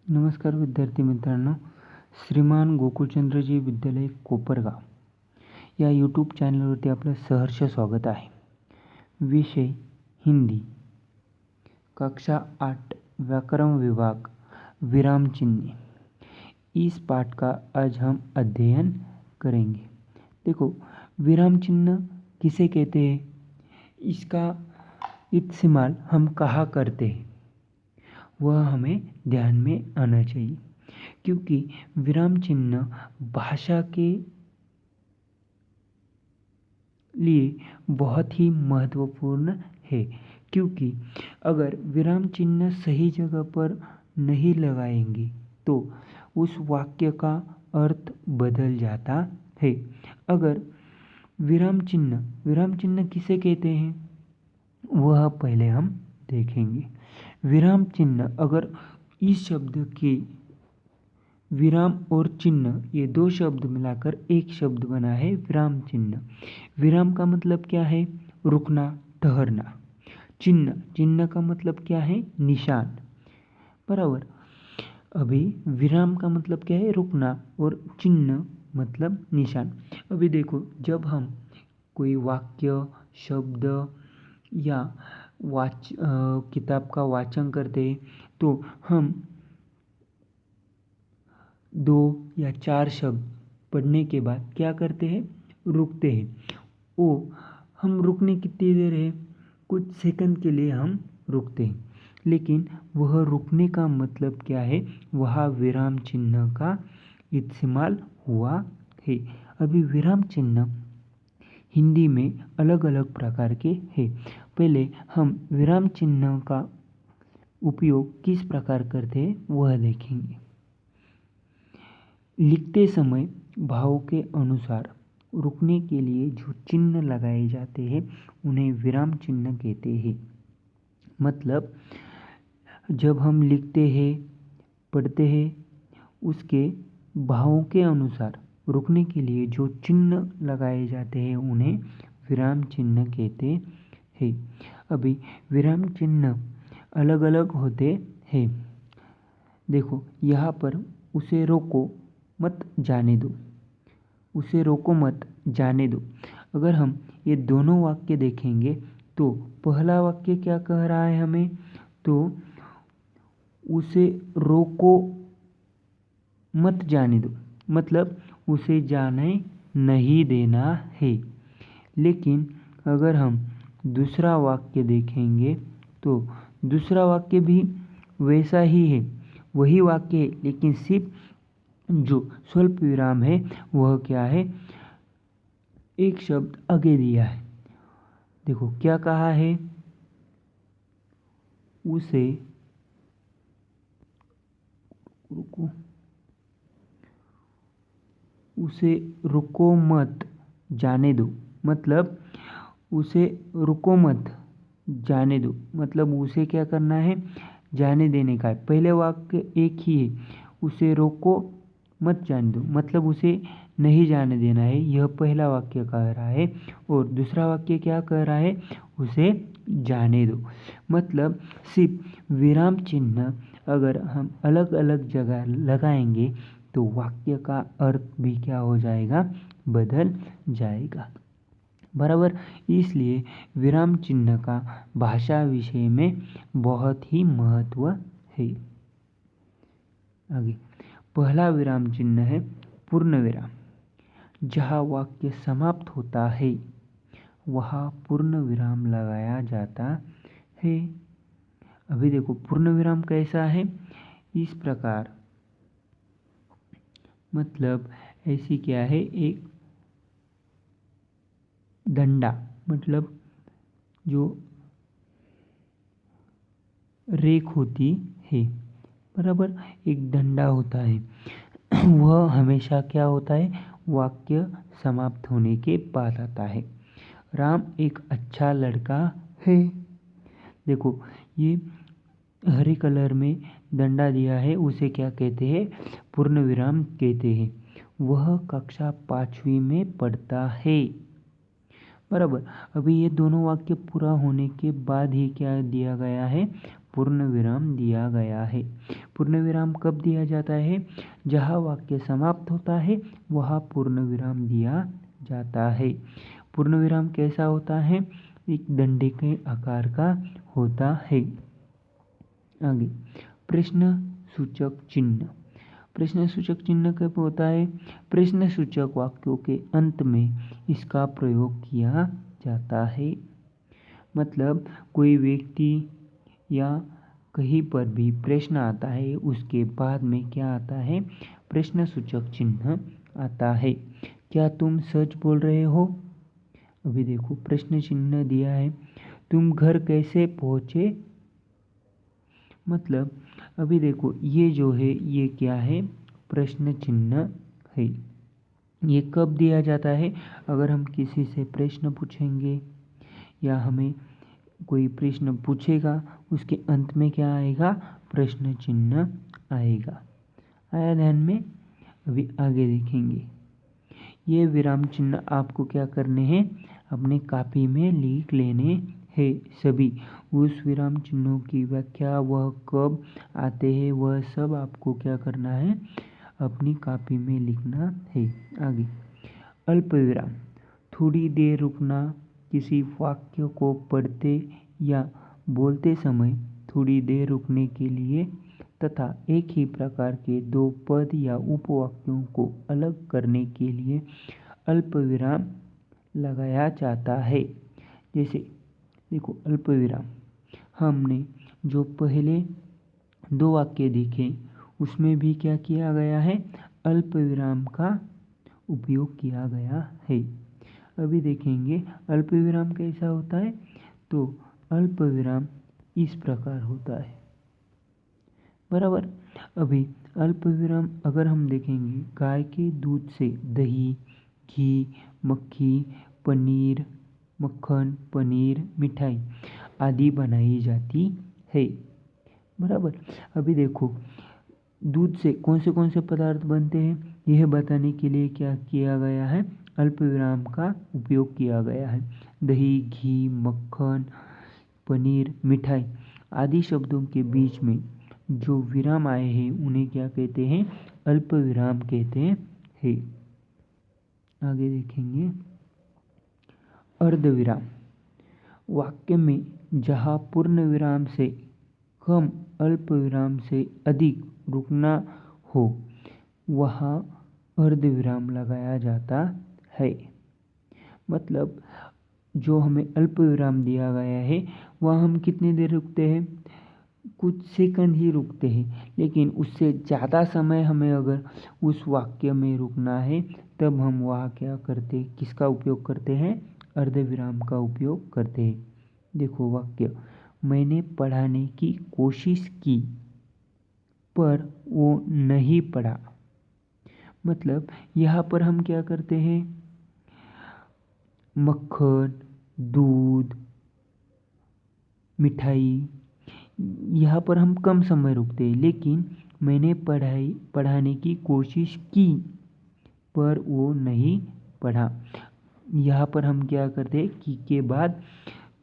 नमस्कार विद्यार्थी मित्रांनो, श्रीमान गोकुळचंद्रजी विद्यालय कोपरगाव या यूट्यूब चॅनलवरती आपलं सहर्ष स्वागत आहे। विषय हिंदी, कक्षा 8, व्याकरण विभाग, विराम चिन्ह। इस पाठ का आज हम अध्ययन करेंगे। देखो, विराम चिन्ह किसे कहते हैं, इसका इस्तेमाल हम कहाँ करते हैं वह हमें ध्यान में आना चाहिए, क्योंकि विराम चिन्ह भाषा के लिए बहुत ही महत्वपूर्ण है। क्योंकि अगर विराम चिन्ह सही जगह पर नहीं लगाएंगे तो उस वाक्य का अर्थ बदल जाता है। अगर विराम चिन्ह किसे कहते हैं वह पहले हम देखेंगे। विराम चिन्ह, अगर इस शब्द के विराम और चिन्ह ये दो शब्द मिलाकर एक शब्द बना है विराम चिन्ह। विराम का मतलब क्या है, रुकना, ठहरना। चिन्ह का मतलब क्या है, निशान, बराबर। अभी विराम का मतलब क्या है, रुकना, और चिन्ह मतलब निशान। अभी देखो, जब हम कोई वाक्य, शब्द या किताब का वाचन करते हैं तो हम 2 या 4 शब्द पढ़ने के बाद क्या करते हैं, रुकते हैं। हम रुकने कितनी देर है, कुछ सेकंड के लिए हम रुकते हैं, लेकिन वह रुकने का मतलब क्या है, वह विराम चिन्ह का इस्तेमाल हुआ है। अभी विराम चिन्ह हिंदी में अलग अलग प्रकार के हैं। पहले हम विराम चिन्ह का उपयोग किस प्रकार करते हैं वह देखेंगे। लिखते समय भाव के अनुसार रुकने के लिए जो चिन्ह लगाए जाते हैं उन्हें विराम चिन्ह कहते हैं। मतलब जब हम लिखते हैं, पढ़ते हैं, उसके भावों के अनुसार रुकने के लिए जो चिन्ह लगाए जाते हैं उन्हें विराम चिन्ह कहते हैं। अभी विराम चिन्ह अलग अलग होते हैं। देखो, यहाँ पर उसे रोको मत जाने दो, उसे रोको मत जाने दो। अगर हम ये दोनों वाक्य देखेंगे तो पहला वाक्य क्या कह रहा है हमें, तो उसे रोको मत जाने दो, मतलब उसे जाने नहीं देना है। लेकिन अगर हम दूसरा वाक्य देखेंगे तो दूसरा वाक्य भी वैसा ही है, वही वाक्य है, लेकिन सिर्फ जो स्वल्प विराम है वह क्या है, एक शब्द आगे दिया है। देखो क्या कहा है, उसे रुको मत जाने दो, मतलब उसे रुको मत जाने दो, मतलब उसे क्या करना है, जाने देने का है। पहले वाक्य एक ही है, उसे रोको मत जाने दो, मतलब उसे नहीं जाने देना है, यह पहला वाक्य कह रहा है। और दूसरा वाक्य क्या कह रहा है, उसे जाने दो। मतलब सिर्फ विराम चिन्ह अगर हम अलग अलग जगह लगाएंगे तो वाक्य का अर्थ भी क्या हो जाएगा, बदल जाएगा, बराबर। इसलिए विराम चिन्ह का भाषा विषय में बहुत ही महत्व है। आगे पहला विराम चिन्ह है पूर्ण विराम। जहाँ वाक्य समाप्त होता है वहाँ पूर्ण विराम लगाया जाता है। अभी देखो पूर्ण विराम कैसा है, इस प्रकार, मतलब ऐसी क्या है, एक डंडा, मतलब जो रेख होती है, बराबर, एक डंडा होता है, वह हमेशा क्या होता है, वाक्य समाप्त होने के बाद आता है। राम एक अच्छा लड़का है। देखो ये हरे कलर में डंडा दिया है, उसे क्या कहते हैं, पूर्ण विराम कहते हैं। वह कक्षा 5वीं में पढ़ता है, बराबर। अभी ये दोनों वाक्य पूरा होने के बाद ही क्या दिया गया है, पूर्ण विराम दिया गया है। पूर्ण विराम कब दिया जाता है? जहाँ वाक्य समाप्त होता है वहाँ पूर्ण विराम दिया जाता है। पूर्ण विराम कैसा होता है? एक डंडे के आकार का होता है। आगे, प्रश्न सूचक चिन्ह। प्रश्न सूचक चिन्ह कब होता है? प्रश्न सूचक वाक्यों के अंत में इसका प्रयोग किया जाता है। मतलब कोई व्यक्ति या कहीं पर भी प्रश्न आता है, उसके बाद में क्या आता है? प्रश्न सूचक चिन्ह आता है। क्या तुम सच बोल रहे हो? अभी देखो प्रश्न चिन्ह दिया है, तुम घर कैसे पहुँचे? मतलब अभी देखो ये जो है ये क्या है? प्रश्न चिन्ह है। ये कब दिया जाता है? अगर हम किसी से प्रश्न पूछेंगे या हमें कोई प्रश्न पूछेगा, उसके अंत में क्या आएगा? प्रश्न चिन्ह आएगा। आया ध्यान में? अभी आगे देखेंगे। ये विराम चिन्ह आपको क्या करने हैं? अपने कॉपी में लिख लेने हैं सभी। उस विराम चिन्हों की व्याख्या, वह कब आते हैं, वह सब आपको क्या करना है? अपनी कॉपी में लिखना है। आगे, अल्प विराम। थोड़ी देर रुकना। किसी वाक्य को पढ़ते या बोलते समय थोड़ी देर रुकने के लिए तथा एक ही प्रकार के दो पद या उपवाक्यों को अलग करने के लिए अल्प विराम लगाया जाता है। जैसे देखो अल्प विराम, हमने जो पहले दो वाक्य देखे उसमें भी क्या किया गया है? अल्प विराम का उपयोग किया गया है। अभी देखेंगे अल्प विराम कैसा होता है। तो अल्प विराम इस प्रकार होता है, बराबर। अभी अल्प विराम अगर हम देखेंगे, गाय के दूध से दही, घी, मक्खी, पनीर, मक्खन, पनीर, मिठाई आदि बनाई जाती है, बराबर। अभी देखो दूध से कौन से पदार्थ बनते हैं, यह बताने के लिए क्या किया गया है? अल्प विराम का उपयोग किया गया है। दही, घी, मक्खन, पनीर, मिठाई आदि शब्दों के बीच में जो विराम आए हैं उन्हें क्या कहते हैं? अल्प विराम कहते हैं। आगे देखेंगे अर्धविराम। वाक्य में जहाँ पूर्ण विराम से कम अल्प विराम से अधिक रुकना हो वहाँ अर्धविराम लगाया जाता है। मतलब जो हमें अल्प विराम दिया गया है वह हम कितनी देर रुकते हैं? कुछ सेकंड ही रुकते हैं। लेकिन उससे ज़्यादा समय हमें अगर उस वाक्य में रुकना है तब हम वहाँ क्या करते? किसका उपयोग करते हैं? अर्धविराम का उपयोग करते हैं। देखो वाक्य, मैंने पढ़ाने की कोशिश की पर वो नहीं पढ़ा। मतलब यहाँ पर हम क्या करते हैं? मक्खन, दूध, मिठाई, यहाँ पर हम कम समय रुकते हैं। लेकिन मैंने पढ़ाने की कोशिश की पर वो नहीं पढ़ा, यहाँ पर हम क्या करते हैं? की के बाद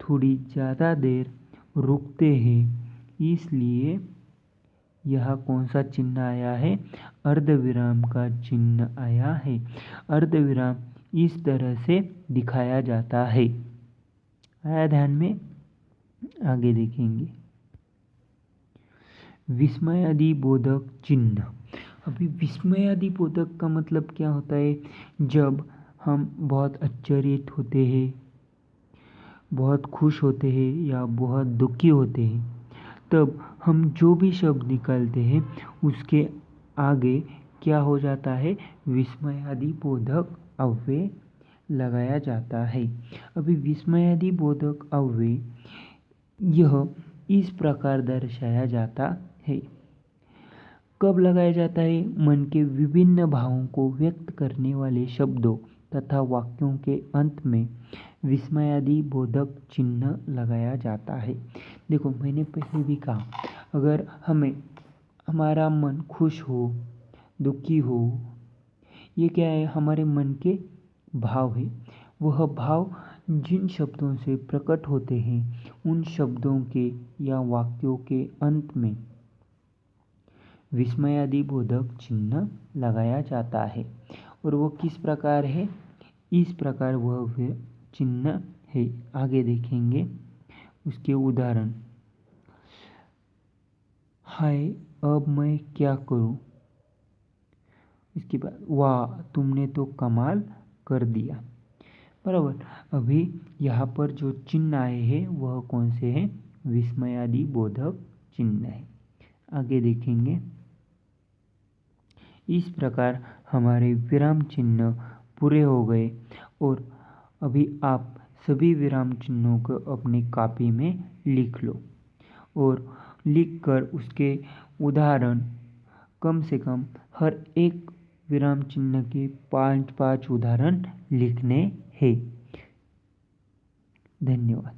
थोड़ी ज़्यादा देर रुकते हैं। इसलिए यह कौन सा चिन्ह आया है? अर्धविराम का चिन्ह आया है। अर्धविराम इस तरह से दिखाया जाता है। आया ध्यान में? आगे देखेंगे विस्मयादि बोधक चिन्ह। अभी विस्मयादि बोधक का मतलब क्या होता है? जब हम बहुत आश्चर्यित होते हैं, बहुत खुश होते हैं या बहुत दुखी होते हैं, तब हम जो भी शब्द निकालते हैं उसके आगे क्या हो जाता है? विस्मयादि बोधक अव्यय लगाया जाता है। अभी विस्मयादि बोधक अव्यय यह इस प्रकार दर्शाया जाता है। कब लगाया जाता है? मन के विभिन्न भावों को व्यक्त करने वाले शब्दों तथा वाक्यों के अंत में विस्मयादि बोधक चिन्ह लगाया जाता है। देखो मैंने पहले भी कहा, अगर हमारा मन खुश हो, दुखी हो, ये क्या है? हमारे मन के भाव है। वह भाव जिन शब्दों से प्रकट होते हैं उन शब्दों के या वाक्यों के अंत में विस्मयादिबोधक चिन्ह लगाया जाता है। और वो किस प्रकार है? इस प्रकार वह चिन्ह है। आगे देखेंगे उसके उदाहरण। हाय, अब मैं क्या करूं? इसके बाद वाह, तुमने तो कमाल कर दिया। बराबर। अभी यहाँ पर जो चिन्ह आए हैं वह कौन से हैं? विस्मयादि बोधक चिन्ह है। आगे देखेंगे। इस प्रकार हमारे विराम चिन्ह पूरे हो गए और अभी आप सभी विराम चिन्हों को अपनी कॉपी में लिख लो और लिखकर उसके उदाहरण कम से कम हर एक विराम चिन्ह के 5-5 उदाहरण लिखने हैं। धन्यवाद।